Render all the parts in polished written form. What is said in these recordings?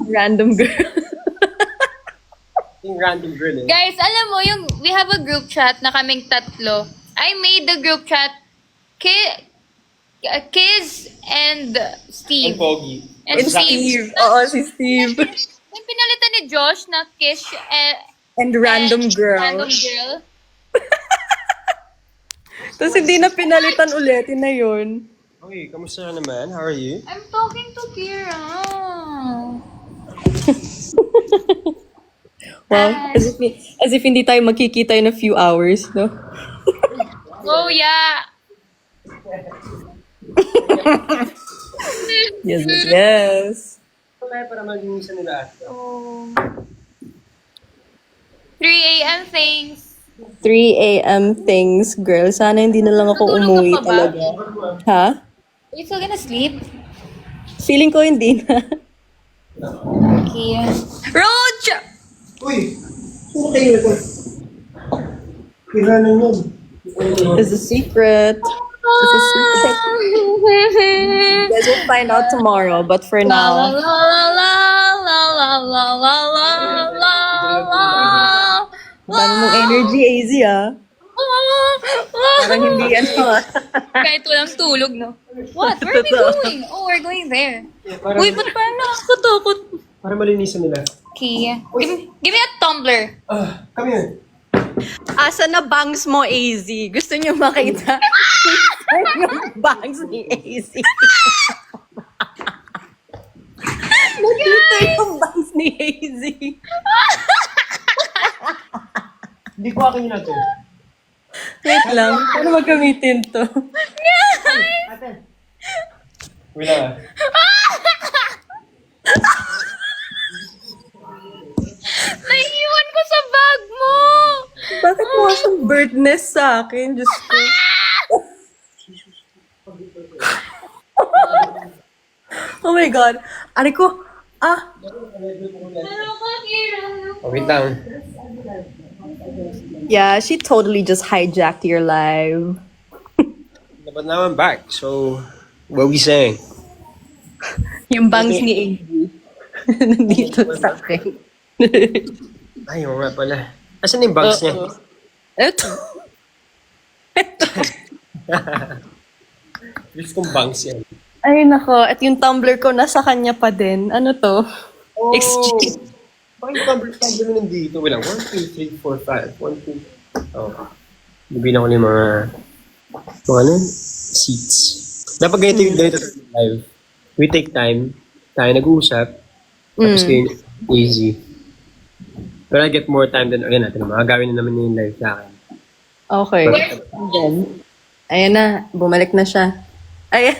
Random girl. Yung random girl eh. Guys, alam mo, we have a group chat na kaming tatlo. I made the group chat Kiz and Ang Steve. pogi. And Steve. Oo, si Steve. Yung pinalitan ni Josh na Kish And random girl. Random girl. Tapos hindi na pinalitan ulit. Yun na yun. Okay, kamusta ka naman? How are you? I'm talking to Kira. Wow. As if hindi tayo magkikita in a few hours, no? Oh, yeah. Yes, yes. Kaya para mag-iisa nila ate. 3 a.m. things. 3 a.m. things, girl. Sana hindi na lang ako Natulog umuwi ka pa ba? talaga. Ha? Are you still gonna sleep? Feeling ko hindi na. Okay. Roach! Uy! Sino kayo ito? Kailangan yun. It's a secret. It's a secret. You guys will find out tomorrow, but for La la now, la la la la la la la la. dami mong energy, AZ, ah. Parang hindi yan, ah. Kahit walang tulog, no? What? Where are we going? Oh, we're going there. Para, Uy, ba't parang nakakatakot? para malinisan nila. Okay. Give me a tumbler. Come here. Asa na bangs mo, AZ? Gusto niyo makita? yung bangs ni AZ. Dito yung bangs ni AZ. Hindi ko akin yun ate. Wait lang. Paano magamitin to? Ate. Wait lang ah. Naiiwan ko sa bag mo! Bakit mo siyang bird nest sa akin? Diyos ko. Oh my God. Ari ko, Ano ka, Kira? Oh, wait lang. Yeah, she totally just hijacked your life. But now I'm back. So, what we saying? Yung bangs ni AZ. Nandito sa akin. Ay, oo nga pala. Asan yung bangs niya? Eto. Gusto kong bangs yan. Ay, nako. At yung tumbler ko nasa kanya pa din. Ano to? Exchange. Bakit tumbler mo nandito? Wait lang. 1, 2, 3, 4, 5. 1, 2. Oh. Nabilang ko na yung mga ano? Seats. Dapat ganito live. We take time. Tayo nag-uusap. Tapos kayo easy. But I get more time than, again natin naman. Gagawin na naman yung live sa akin. Okay. Then, ayan na. Bumalik na siya. Ayan.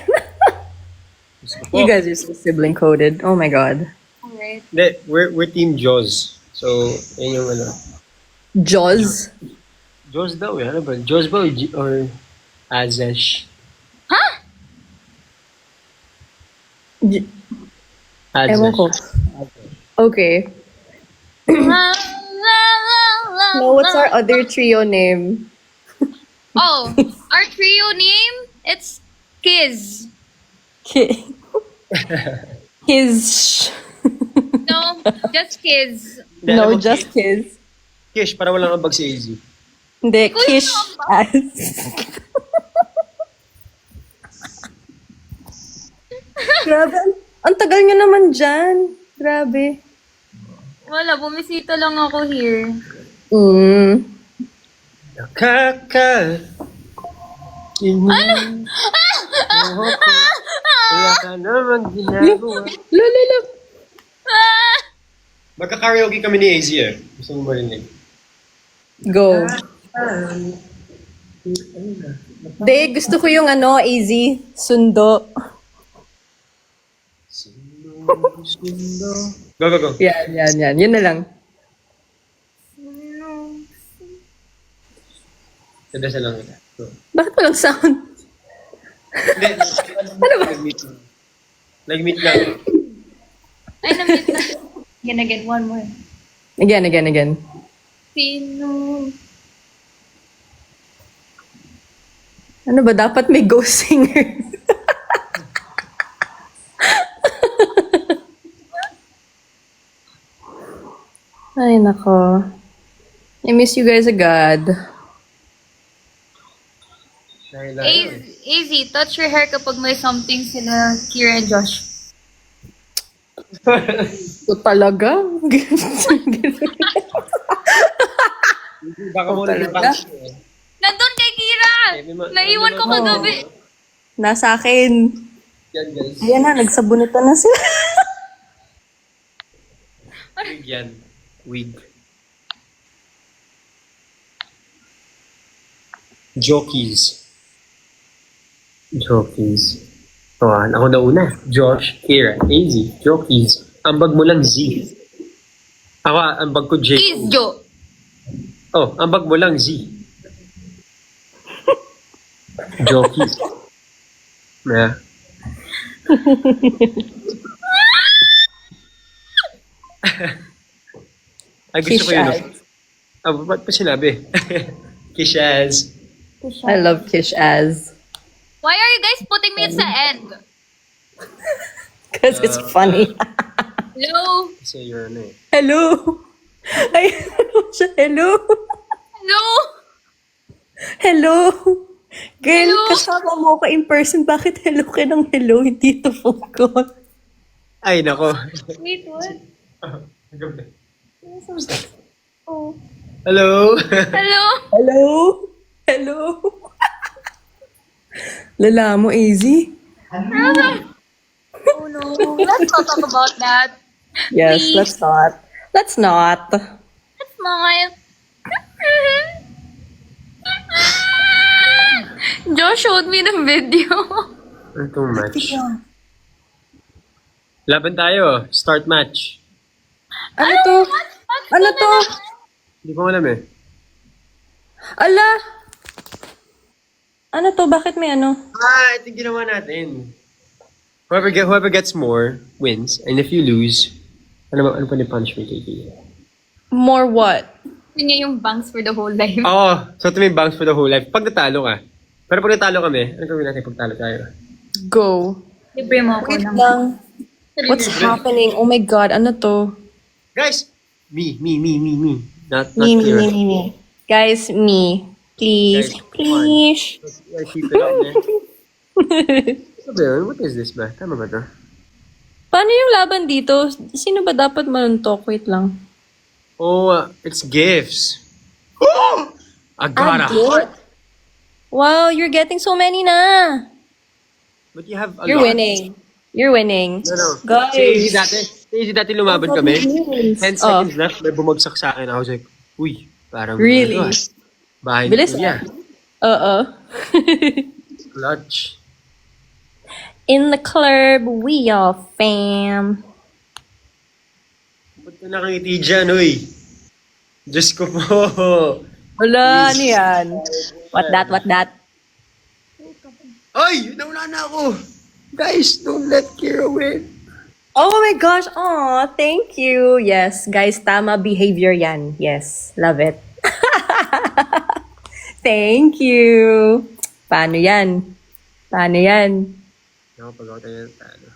You guys are so sibling coded. Oh my God. Alright. Hindi, we're team Jaws. So, yun yung ano. Jaws? Jaws daw eh. Ano ba? Jaws ba or Azesh? Huh? Azesh. Ewan ko. Okay. La, la, la, la, No, what's la. our other trio name? Oh, our trio name? It's Kiz. His. No, just Kiz. Hindi, alam No, mo, just his. Kish, para walang ambag si AZ. Hindi, Kish. As. Grabe. Ang tagal niyo naman dyan. Grabe. Wala, bumisita lang ako here. Nakaka. Ano? Wala ka naman ginagawa. Lala. Ah! Magka-karaoke kami ni AZ eh. Gusto mo marinig? Go. De, gusto ko yung ano, AZ, sundo. Go, go, go. Yan. Yun na lang. Sadasa lang kita. Go. Bakit walang sound? Hindi. Ano ba? Nag-meet lang. Ay, na-meet na. Gonna get one more. Again. Sino? Ano ba? Dapat may ghost singer. Ay, nako. I miss you guys agad. Dahil Easy, touch your hair kapag may something sila Kira and Josh. So, talaga? Baka mo na talaga? Nandun kay Kira! Naiwan ko kagabi. Nasa akin. Yan, guys. Ayan na, nagsabunita na sila. Wig yan. Wig. Jockeys. Jockeys. Oh, ako na una. Josh, Kira, AZ, Jockeys. Ambag mo lang Z. Ako, ambag ko J. Is Jo. Oh, ambag mo lang Z. Jockeys. Yeah. Ay, gusto ko yun. Kish Ah, ba't pa sinabi? Kishaz. I love Kish Az. Why are you guys putting me at sa end? Because it's funny. Hello? Kasi you're ano eh. Hello! Ay, ano siya? Hello! Hello? Hello! Girl, Hello? kasama mo ko in person. Bakit hello ka ng hello? Hindi to phone call. Ay, nako. Wait, what? Oh. Hello? Hello? Hello? Hello? Lala mo, easy? Oh no. Let's not talk about that. Yes, Please. let's not. Let's not. That's mine. Josh showed me the video. Ano itong match? Laban tayo. Start match. Ano to? Ano to? Hindi ko alam eh. Ala! Ano to? Bakit may ano? Ah, ito yung ginawa natin. Whoever gets more wins. And if you lose, ano pa ni punishment kay More what? Yun niya yung bangs for the whole life. Oo. So, ito may bangs for the whole life. Pag natalo ka. Pero pag natalo kami, ano gawin natin pag talo tayo? Go. Libre mo ako Wait ng... lang. What's happening? Oh my God, ano to? Guys! Me. Not Me. Kira. Guys, me. Please. Guys, Please. I keep it on there. Ano ba yun? What is this ba? Tama ba ito? Paano yung laban dito? Sino ba dapat manuntok? Wait lang. Oh, it's gifts. Oh! I got a heart. Wow, you're getting so many na. But you have a You're lot. winning. You're winning. No. Guys. Si Easy dati lumaban kami. 10 Oh, seconds left, may bumagsak sa akin. I was like, uy, parang Really? ano ah. Bahay Bilis ni Kuya. oo. Clutch. In the club, we are fam. Ba't ka nakangiti dyan, uy? Diyos ko po. Wala, ano yan? What that? Ay! Nawala na ako! Guys, don't let Kira win. Oh my gosh, oh, thank you. Yes, guys, tama behavior yan. Yes, love it. Thank you. Paano yan? Ako, pag ako tayo talo.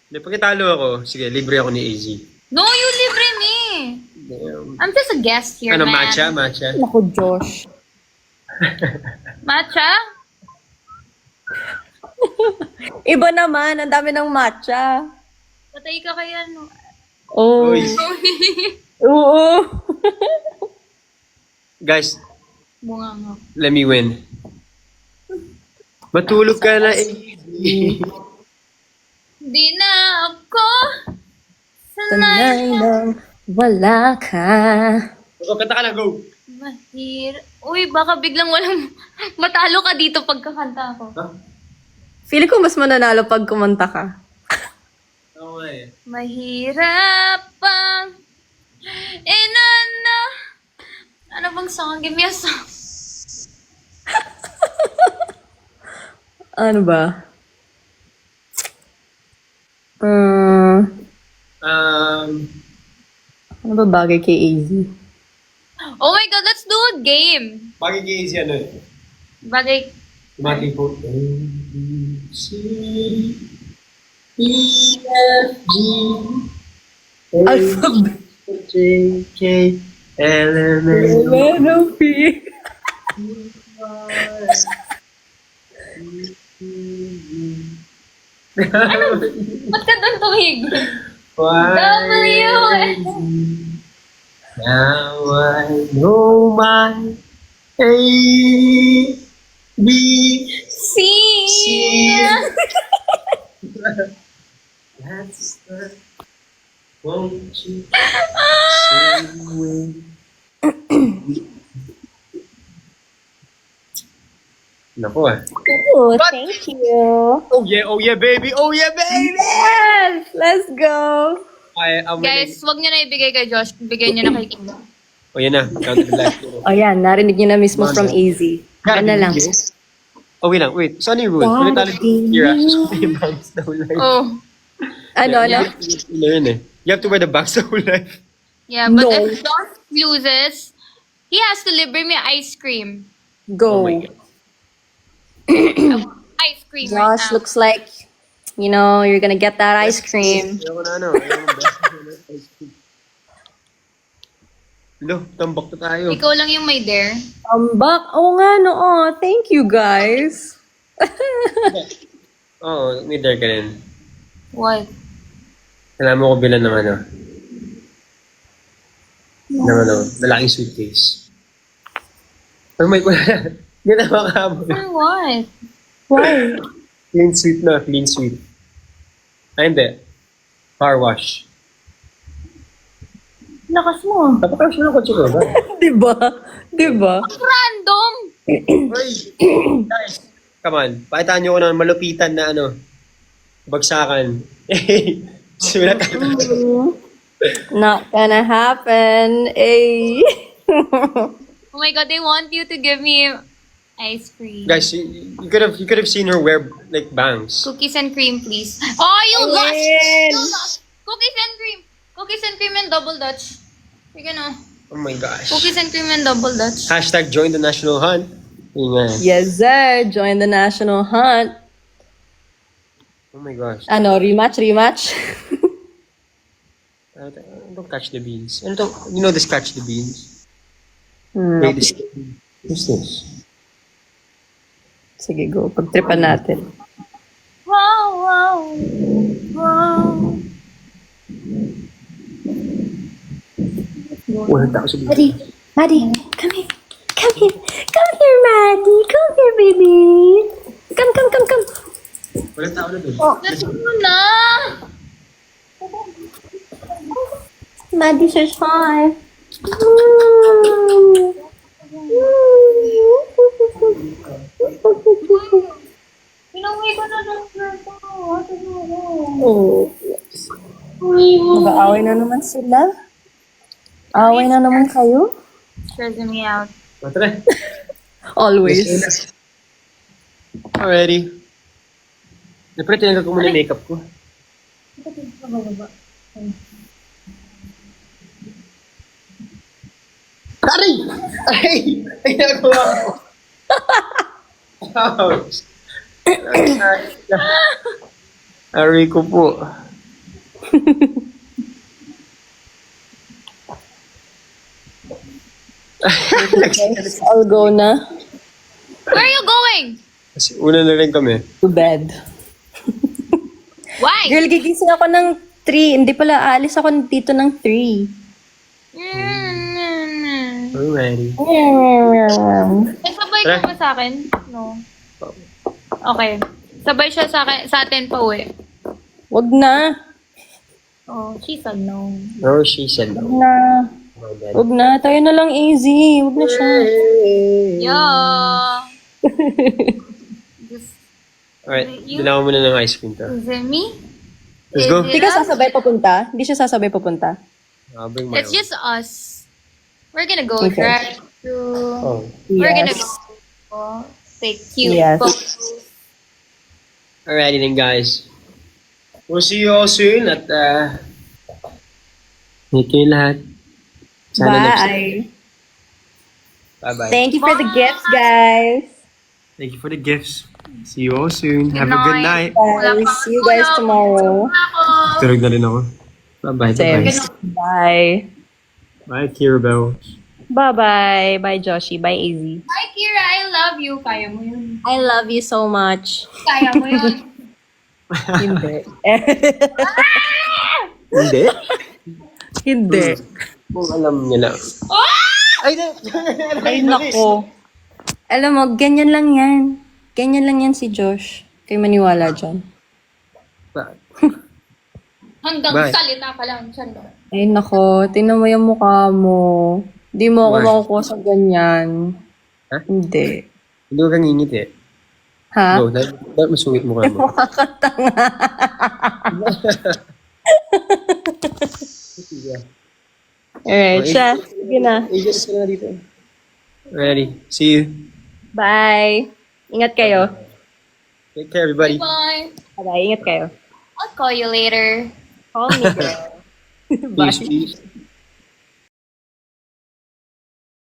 Hindi, pag italo ako, sige, libre ako ni AZ. No, you libre me. Damn. I'm just a guest here, Ano, man. matcha? Naku, Josh. Matcha? Iba naman, ang dami ng matcha. Patay ka kaya, no? Oh. Uy. Oo. Guys, Bunga nga. let me win. Matulog ka na, AZ. Di na ako Sanay nang wala ka. So, kanta ka na, go! Uy, baka biglang walang matalo ka dito pagkakanta ko. Feeling ko mas mananalo pag kumanta ka. Oo nga eh. Mahirap pang inana. Ano bang song? Give me a song. Ano ba? Ano ba bagay kay AZ? Oh my God, let's do a game. Bagay kay AZ, ano eh? Bagay. Tumating po. A, B, C, E, F, G, Alphabet. J, K, L, M, N, O. LMNOP. Ba't ka doon tumig? W. Now I know my A, B, C. That's the won't you sing with me? Naku ah. Oh, thank you. Oh yeah, baby! Oh yeah, baby! Yes! Let's go! I'm Guys, wag nyo na ibigay kay Josh. Bigay nyo na kay Kim. oh yan na. Count to the left. O yan, narinig niyo na mismo from Easy. Yan na lang. Oh, wait. Saan yung rule? Ulit tayo Kira. Yung bangs the whole life. Oh. Ano? You have to wear the bangs the whole life. Yeah, but No. if Josh loses, he has to bring me ice cream. Go. Oh my God. Ice cream right Josh now. looks like, you're gonna get that ice cream. Ayaw ko na ano. Lo, tambak na tayo. Ikaw lang yung may dare. Ambak. Oo nga, no. Oh, thank you, guys. Oo, may dare ka rin. What? Kailangan mo ko bilan ng ano. Malaking suitcase. Oh my God. Hindi na makahabol. For what? Why? Clean sweep na, clean sweep. Ay, hindi. Car wash. Lakas mo. Tapos siya ng kotse ko, ba? Diba? Random. Hoy! Guys, come on. Pakitaan niyo ko ng malupitan na ano. Bagsakan. Sula tayo. Not gonna happen. Eh. Oh my God, they want you to give me ice cream. Guys, you could have seen her wear like bangs. Cookies and cream, please. Oh, you lost! Win! You lost! Cookies and cream! Cookies and cream and double dutch. Sige na. Oh my gosh. Cookies and cream and double dutch. Hashtag join the national hunt. Yun nga. Yes, sir. Join the national hunt. Oh my gosh. Ano, rematch? Don't catch the beans. Ano to? You know this catch the beans? Hmm. Wait, who's this? Sige, go. Pagtripan natin. Wow, wow, wow. Walang tao sa beans. Maddie, come here. Come here. Come here, Maddie. Come here, baby. Come. Walang tao na doon. Let's go na! Maddie says hi. Pinauwi ko na ng ko. Oh, yes. Mag-aaway na naman sila. Away na naman kayo. Stressing me out. Tara. Always. Already. Siyempre, tinanggal ko muna yung makeup ko. Aray! Ay! Ay, nagawa ko. Ouch! Aray ko po. I'll go na. Where are you going? Kasi una na rin kami. To bed. Why? Girl, gigising ako ng 3. Hindi pala, aalis ako dito ng 3. Already. Eh, sabay ka ba sa akin? No. Okay. Sabay siya sa atin pa uwi. Wag na. Oh, she said no. No, she said no. Wag na. Oh, God. Wag na. Tayo na lang easy. Wag na siya. Yeah. Just, Alright, dilawan mo na ng ice cream to. is it me? Let's go. Hindi ka sasabay papunta? Hindi siya sasabay papunta? I'll bring my It's own. just us. We're gonna go Okay. right to... Oh. We're gonna Yes. go take cute Yes. photos. Alrighty then, guys. We'll see you all soon at thank you lahat. Bye. Bye-bye. Thank you for the gifts, guys. Thank you for the gifts. See you all soon. Good Have a good night. night. Bye. See you guys tomorrow. Ako. Tulog na rin ako. Bye-bye. Same. Bye-bye. Bye. Bye, Kirabel. Bye-bye. Bye, Joshi. Bye, AZ. Hi, Kira. I love you. Kaya mo yun. I love you so much. Kaya mo yun. Hindi. Hindi? Hindi. Kung alam niya lang. Ay, Ay, nako. Alam mo, ganyan lang yan. Ganyan lang yan si Josh. Kayo maniwala dyan. Hanggang Bye. salita ka lang. Saan ba? Ay, nako. Tingnan mo yung mukha mo. Hindi mo ako Why? makukuha sa ganyan. Ha? Hindi. Hindi ko kang ingit eh. Ha? Go, dahil masungit mukha mo. Alright, siya. Sige na. Ages ka na dito. Ready. See you. Bye. Ingat kayo. Take care, everybody. Bye. Bye. Ingat kayo. I'll call you later. Call me, girl. Bye. Peace, peace.